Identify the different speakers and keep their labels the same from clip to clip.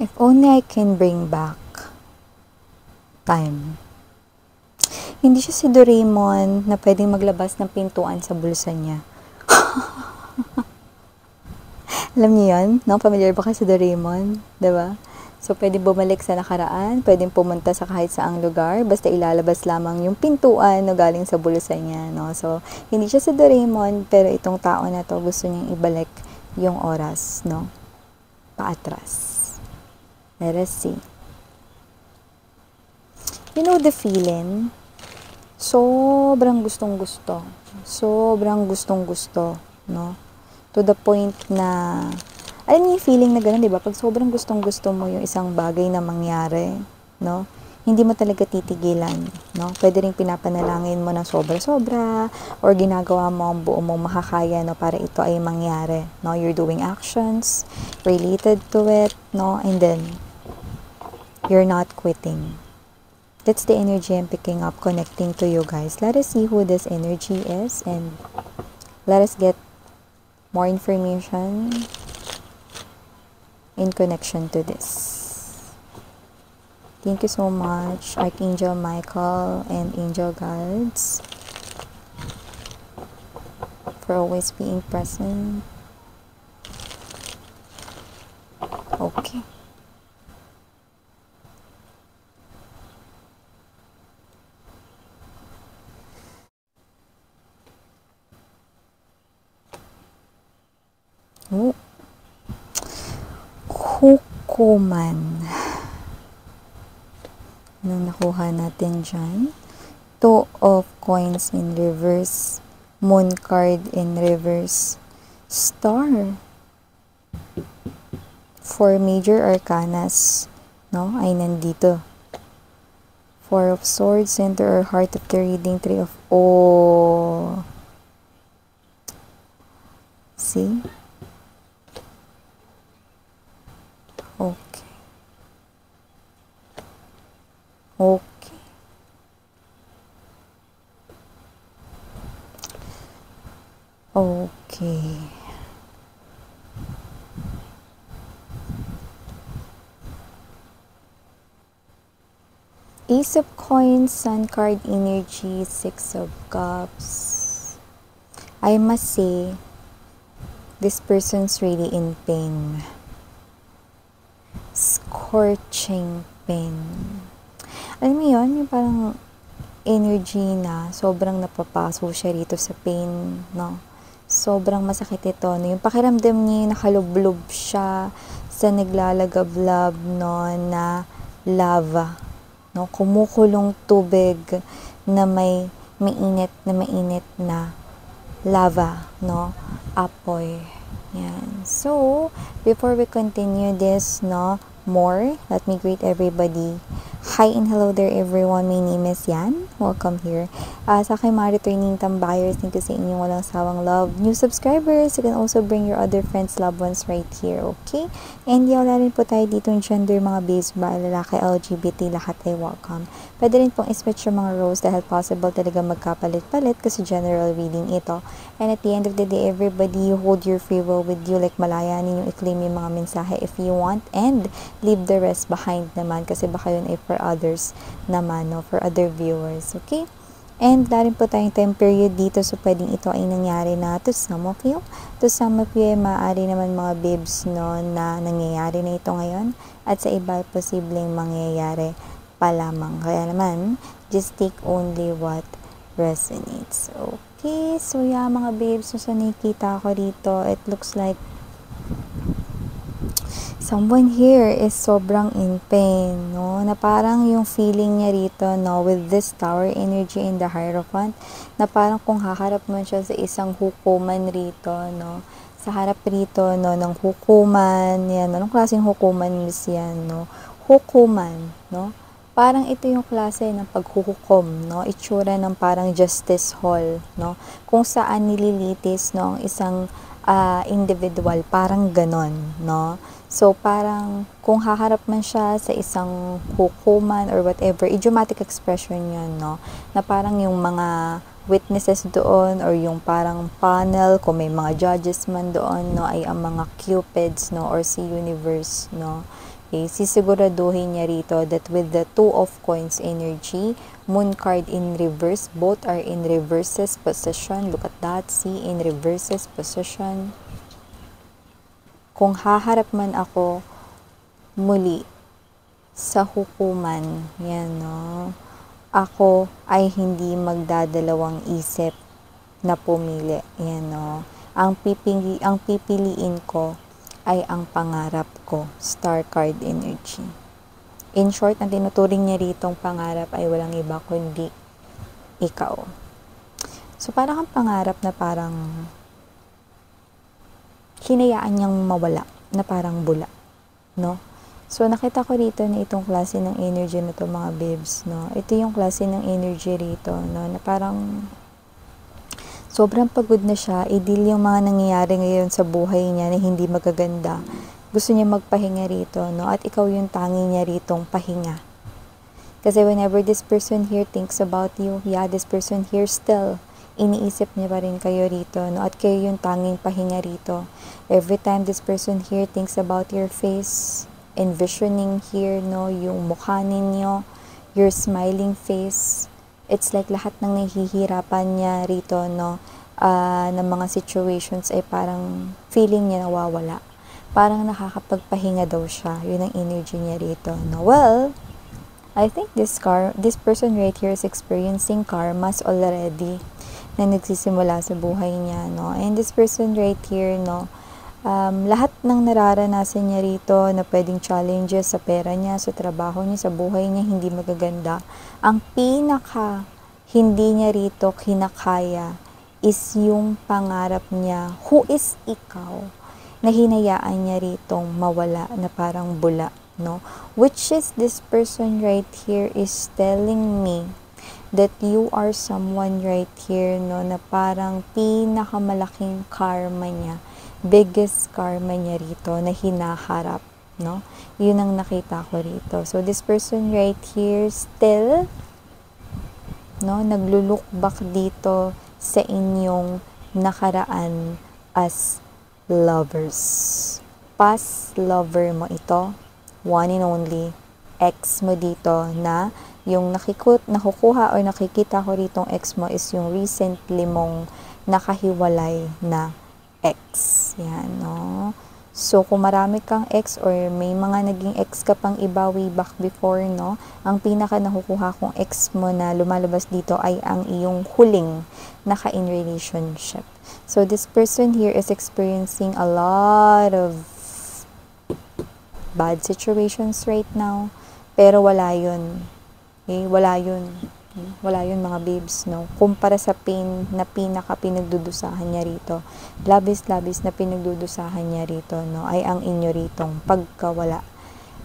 Speaker 1: If only I can bring back time. Hindi siya si Doraemon na pwedeng maglabas ng pintuan sa bulsa niya. Alam niyo yun? No? Familiar ba kayo sa Doraemon? Diba? So, pwede bumalik sa nakaraan, pwedeng pumunta sa kahit saang lugar, basta ilalabas lamang yung pintuan na galing sa bulsa niya, no? So, hindi siya si Doraemon, pero itong tao na to gusto niyang ibalik yung oras, no? Paatras. Let us see. You know the feeling? Sobrang gustong-gusto. Sobrang gustong-gusto, no? To the point na, alam niyo yung feeling na gano'n, di ba? Pag sobrang gustong-gusto mo yung isang bagay na mangyari, no? Hindi mo talaga titigilan, no? Pwede rin pinapanalangin mo ng sobra-sobra or ginagawa mo ang buo mong makakaya, no? Para ito ay mangyari, no? You're doing actions related to it, no? And then, you're not quitting. That's the energy I'm picking up, connecting to you guys. Let us see who this energy is and let us get more information in connection to this. Thank you so much, Archangel Michael and Angel Guides, for always being present. Okay. Oh. Hukuman. Anong nakuha natin dyan? Two of coins in reverse. Moon card in reverse. Star. Four major arcanas, no, ay nandito. Four of swords, center or heart of the reading. Three of... Oh. See? Okay. Okay. Okay. Ace of Coins, Sun card energy, Six of Cups. I must say, this person's really in pain. Scorching pain. Alam mo yun, yung parang energy na sobrang napapaso siya rito sa pain, no? Sobrang masakit ito, no? Yung pakiramdam niya, yung nakalublob siya sa naglalagablab, no, na lava, no? Kumukulong tubig na may mainit na lava, no? Apoy. Yan. So, before we continue this, no, more, let me greet everybody. Hi and hello there everyone. My name is Yan. Welcome here. Sa aking mga returning tambayers, thank you sa inyong walang sawang love. New subscribers, you can also bring your other friends, loved ones right here, okay? And wala rin po tayo dito yung gender, mga base ba, lalaki, LGBT, lahat ay welcome. Pwede rin pong iswitch yung mga roles dahil possible talaga magkapalit-palit kasi general reading ito. And at the end of the day, everybody, you hold your free will with you, like malayanin yung i-claim yung mga mensahe if you want and leave the rest behind naman kasi baka yun ay for others naman, no? For other viewers, okay? And darin po tayong time period dito, so pwedeng ito ay nangyari na to some of you. To some of you ay maaari naman mga babes, no, na nangyayari na ito ngayon. At sa iba, posibleng mangyayari pa lamang. Kaya naman, just take only what resonates. Okay, so yeah, mga babes, so sa nakikita ko dito, it looks like someone here is sobrang in pain, no? Na parang yung feeling niya rito, no, with this tower energy in the Hierophant, na parang kung haharap man siya sa isang hukuman rito, no? Sa harap rito, no, ng hukuman, yan, anong klaseng hukuman is yan, no? Hukuman, no? Parang ito yung klase ng paghuhukom, no? Itsura ng parang justice hall, no? Kung saan nililitis, no, ang isang individual, parang ganon, no? So, parang kung haharap man siya sa isang hukuman or whatever, idiomatic expression yun, no? Na parang yung mga witnesses doon or yung parang panel, kung may mga judges man doon, no, ay ang mga cupids, no, or si universe, no? Okay, sisiguraduhin niya rito that with the Two of Coins energy, Moon card in reverse, both are in reverses position. Look at that, see, in reverses position. Kung haharap man ako muli sa hukuman, yan, no? Ako ay hindi magdadalawang isip na pumili, yan, no? Ang pipiliin ko ay ang pangarap ko, Star card energy. In short, ang tinuturing niya ritong pangarap ay walang iba kundi ikaw. So, parang kang pangarap na parang hinayaan niyang mawala, na parang bula, no? So, nakita ko rito na itong klase ng energy na to, mga babes, no? Ito yung klase ng energy rito, no? Na parang sobrang pagod na siya, i-deal yung mga nangyayari ngayon sa buhay niya na hindi magaganda. Gusto niya magpahinga rito, no? At ikaw yung tangi niya ritong pahinga. Kasi whenever this person here thinks about you, yeah, this person here still, iniisip niya pa rin kayo rito, no? At kayo yung tanging pahinga rito. Every time this person here thinks about your face, envisioning here, no? Yung mukha ninyo, your smiling face, it's like lahat ng nahihirapan niya rito, no? Ng mga situations ay parang feeling niya nawawala. Parang nakakapagpahinga daw siya. Yun ang energy niya rito, no? Well, I think this person right here is experiencing karmas already na nagsisimula sa buhay niya, no? And this person right here, no? Lahat ng nararanasan niya rito na pwedeng challenges sa pera niya, sa trabaho niya, sa buhay niya, hindi magaganda. Ang pinaka hindi niya rito kinakaya is yung pangarap niya, who is ikaw, na hinayaan niya ritong mawala, na parang bula, no? Which is this person right here is telling me that you are someone right here, no, na parang pinakamalaking karma niya, biggest karma niya rito na hinaharap, no? Yun ang nakita ko rito. So this person right here still, no, nagluluk back dito sa inyong nakaraan as lovers. Past lover mo ito, one and only, ex mo dito, na yung nakukuha o nakikita ko ritong ex mo is yung recently mong nakahiwalay na ex. Yan, no? So, kung marami kang ex or may mga naging ex ka pang iba way back before, no? Ang pinaka nakukuha kong ex mo na lumalabas dito ay ang iyong huling naka-in relationship. So, this person here is experiencing a lot of bad situations right now. Pero wala yun. Okay? Wala yun. Wala yun, mga babes, no? Kumpara sa pain na pinaka pinagdudusahan niya rito, labis-labis na pinagdudusahan niya rito, no, ay ang inyo ritong pagkawala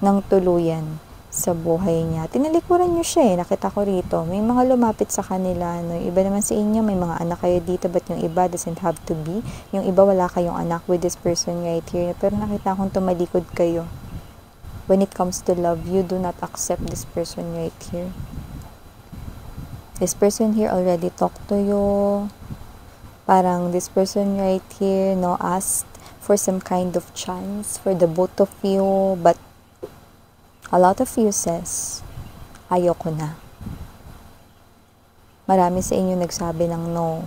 Speaker 1: ng tuluyan sa buhay niya. Tinalikuran niyo siya, eh. Nakita ko rito. May mga lumapit sa kanila, no? Yung iba naman sa inyo, may mga anak kayo dito, but yung iba doesn't have to be. Yung iba wala kayong anak with this person right here. Pero nakita kong tumalikod kayo. When it comes to love, you do not accept this person right here. This person here already talked to you. Parang this person right here, no, asked for some kind of chance for the both of you. But a lot of you says, ayoko na. Marami sa inyo nagsabi ng no.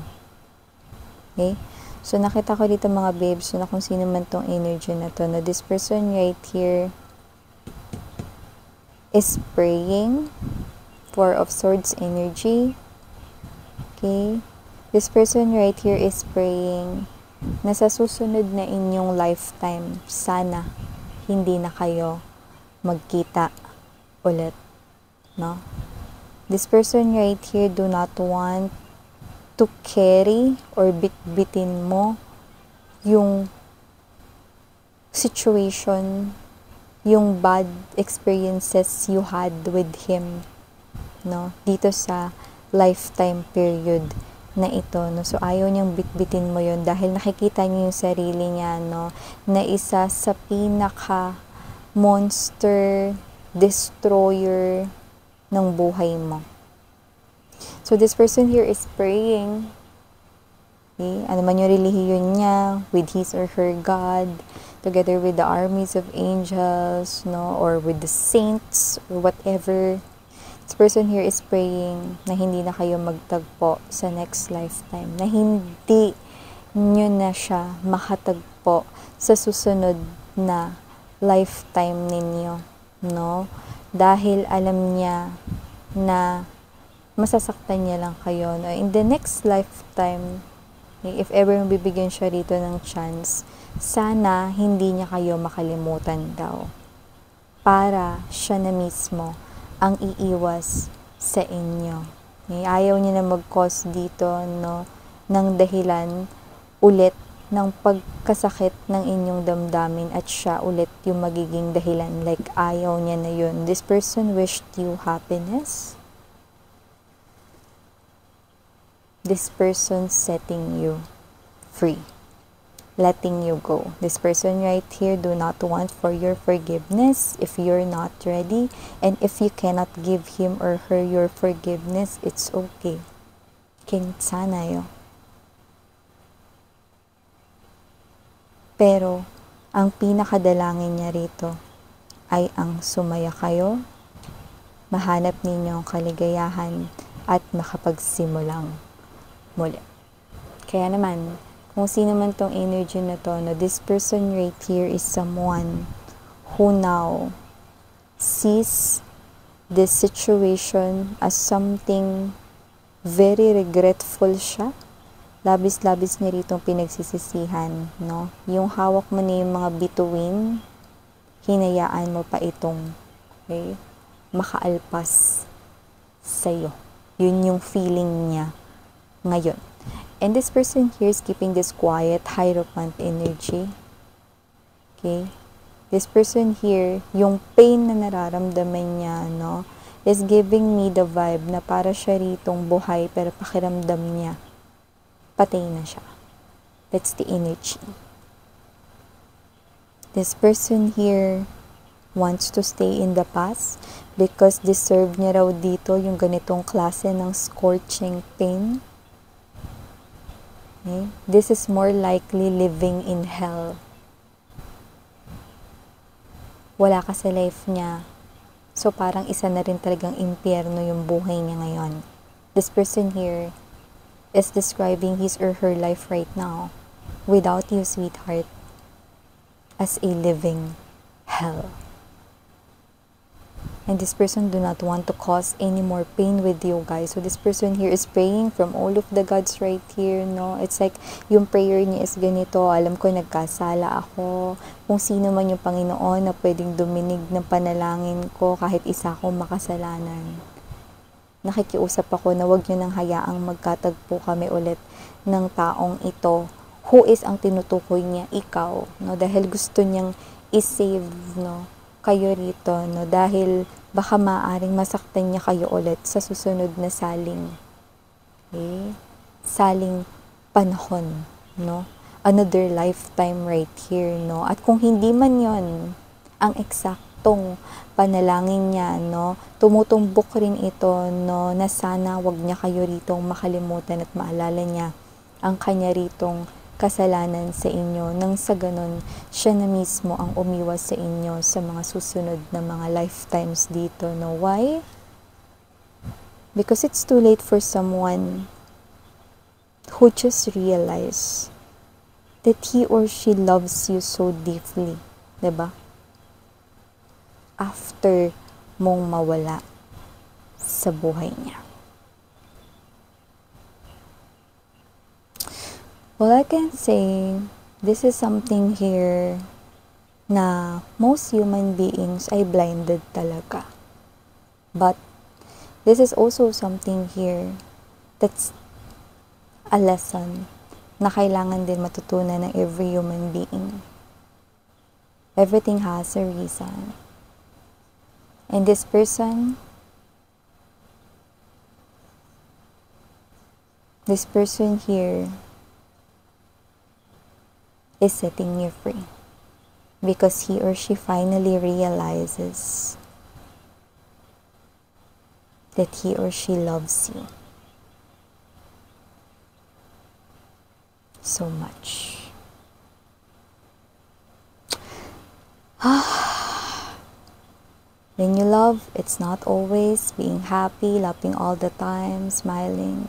Speaker 1: Okay? So, nakita ko dito, mga babes, so na kung sino man tong energy na to, na this person right here is praying. Four of Swords energy. Okay? This person right here is praying na sa susunod na inyong lifetime, sana hindi na kayo magkita ulit. No? This person right here do not want to carry or bitbitin mo yung situation, yung bad experiences you had with him, no, dito sa lifetime period na ito, no. So ayaw niyang bitbitin mo yun dahil nakikita niyo yung sarili niya, no, na isa sa pinaka monster destroyer ng buhay mo. So this person here is praying, okay, ano man yung relihiyon niya, with his or her God, together with the armies of angels, no, or with the saints, or whatever. This person here is praying na hindi na kayo magtagpo sa next lifetime, na hindi nyo na siya makatagpo sa susunod na lifetime ninyo, no? Dahil alam niya na masasaktan niya lang kayo, no? In the next lifetime, if ever bibigyan siya rito ng chance, sana hindi niya kayo makalimutan daw. Para siya na mismo ang iiwas sa inyo. Ayaw niya na mag-cause dito, no, ng dahilan ulit ng pagkasakit ng inyong damdamin at siya ulit yung magiging dahilan. Like, ayaw niya na yun. This person wished you happiness. This person setting you free, letting you go. This person right here do not want for your forgiveness if you're not ready. And if you cannot give him or her your forgiveness, it's okay. Sana yun. Pero, ang pinakadalangin niya rito ay ang sumaya kayo, mahanap ninyo ang kaligayahan, at makapagsimulang muli. Kaya naman, kung sino man tong energy na to, no, this person right here is someone who now sees this situation as something very regretful siya. Labis-labis niya rito pinagsisisihan, no? Yung hawak mo na yung mga bituin, hinayaan mo pa itong, okay, makaalpas sa'yo. Yun yung feeling niya ngayon. And this person here is keeping this quiet, Hierophant energy. Okay? This person here, yung pain na nararamdaman niya, no, is giving me the vibe na para siya ritong buhay, pero pakiramdam niya patay na siya. That's the energy. This person here wants to stay in the past because deserve niya raw dito yung ganitong klase ng scorching pain. Okay? This is more likely living in hell. Wala ka sa life niya. So parang isa na rin talagang impyerno yung buhay niya ngayon. This person here is describing his or her life right now without you, sweetheart, as a living hell. And this person do not want to cause any more pain with you guys. So this person here is praying from all of the gods right here, no? It's like yung prayer niya is ganito, alam ko nagkasala ako, kung sino man yung Panginoon na pwedeng duminig ng panalangin ko kahit isa akong makasalanan. Nakikiusap ako na wag nyo nang hayaang magkatagpo kami ulit ng taong ito who is ang tinutukoy niya, ikaw, no? Dahil gusto niyang i-save, no, kayo rito, no? Dahil baka maaaring masaktan niya kayo ulit sa susunod na saling. Okay? Saling panahon, no? Another lifetime right here, no? At kung hindi man yon ang eksaktong panalangin niya, no, tumutumbok rin ito, no, na sana wag niya kayo ritong makalimutan at maalala niya ang kanya ritong kasalanan sa inyo, nang sa ganun siya na mismo ang umiwas sa inyo sa mga susunod na mga lifetimes dito, no? Why? Because it's too late for someone who just realize that he or she loves you so deeply, diba? After mong mawala sa buhay niya. Well, I can say this is something here na most human beings ay blinded talaga. But this is also something here that's a lesson na kailangan din matutunan ng every human being. Everything has a reason. And this person here is setting you free because he or she finally realizes that he or she loves you so much. When you love, it's not always being happy, laughing all the time, smiling.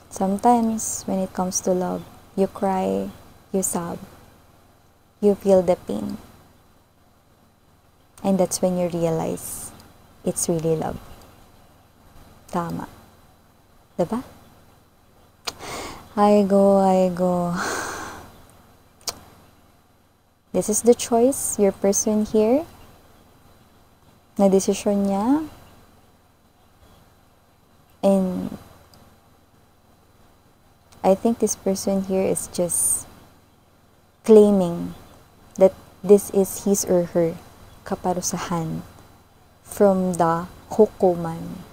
Speaker 1: Sometimes, when it comes to love, you cry, you sob, you feel the pain. And that's when you realize it's really love. Tama. Diba? I go. This is the choice, your person here, na desisyon niya. And I think this person here is just claiming that this is his or her kaparusahan from the hukuman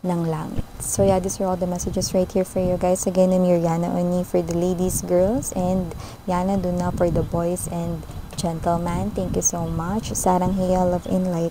Speaker 1: ng langit. So yeah, these are all the messages right here for you guys. Again, I'm your Yana Oni for the ladies, girls, and Yana Duna for the boys and gentlemen. Thank you so much. Sarang hiya, love and light.